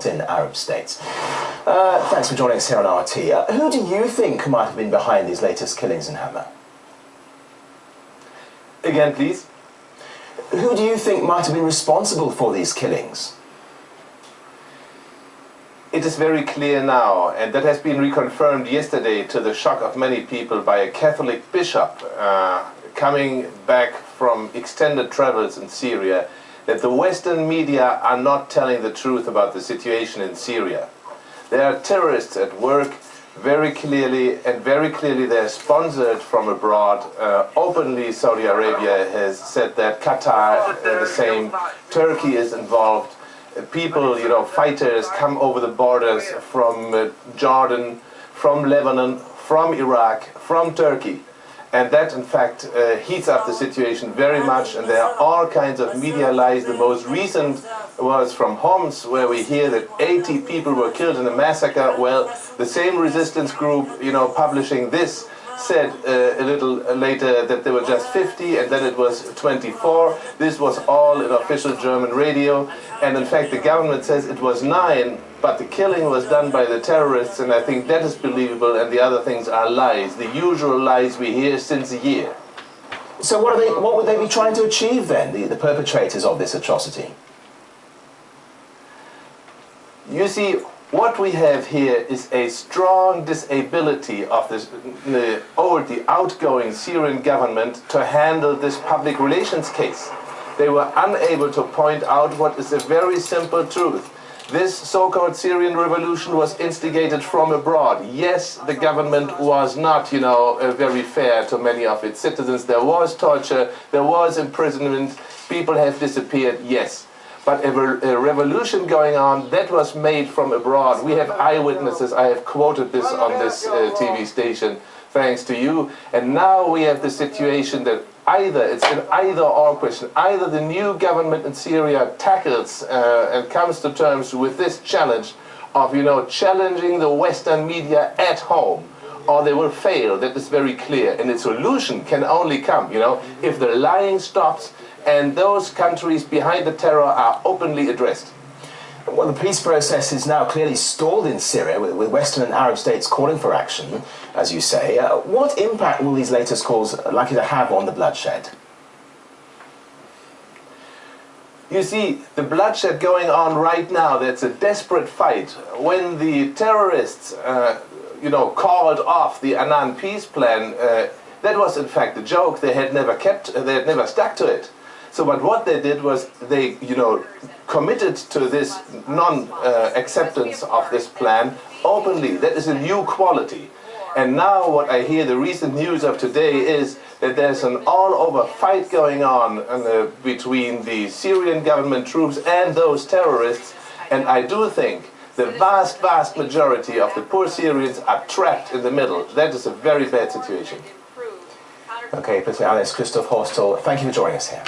in Arab states. Thanks for joining us here on RT. Who do you think might have been behind these latest killings in Hama? Again, please. Who do you think might have been responsible for these killings? It is very clear now, and that has been reconfirmed yesterday to the shock of many people by a Catholic bishop coming back from extended travels in Syria, that the Western media are not telling the truth about the situation in Syria. There are terrorists at work very clearly, and very clearly they're sponsored from abroad. Openly Saudi Arabia has said that, Qatar the same, Turkey is involved. People, you know, fighters come over the borders from Jordan, from Lebanon, from Iraq, from Turkey. And that, in fact, heats up the situation very much, and there are all kinds of media lies. The most recent was from Homs, where we hear that 80 people were killed in a massacre. Well, the same resistance group, you know, publishing this, said a little later that there were just 50, and then it was 24. This was all in official German radio, and in fact the government says it was 9, but the killing was done by the terrorists, and I think that is believable, and the other things are lies, the usual lies we hear since a year. So what would they be trying to achieve then, the perpetrators of this atrocity? You see, what we have here is a strong disability of the outgoing Syrian government to handle this public relations case. They were unable to point out what is a very simple truth. This so-called Syrian revolution was instigated from abroad. Yes, the government was not, you know, very fair to many of its citizens. There was torture, there was imprisonment, people have disappeared, yes. But a revolution going on, that was made from abroad. We have eyewitnesses. I have quoted this on this TV station, thanks to you. And now we have the situation that it's an either-or question. Either the new government in Syria tackles and comes to terms with this challenge of, you know, challenging the Western media at home, or they will fail. That is very clear. And the solution can only come, you know, if the lying stops and those countries behind the terror are openly addressed. Well, the peace process is now clearly stalled in Syria, with Western and Arab states calling for action, as you say. What impact will these latest calls likely to have on the bloodshed? You see, the bloodshed going on right now, that's a desperate fight. When the terrorists, you know, called off the Annan peace plan, that was in fact a joke. They had never stuck to it. So, but what they did was they, you know, committed to this non-acceptance of this plan openly. That is a new quality. And now what I hear, the recent news of today, is that there's an all-over fight going on between the Syrian government troops and those terrorists. And I do think the vast, vast majority of the poor Syrians are trapped in the middle. That is a very bad situation. Okay, President Alice Christoph Horstel, thank you for joining us here.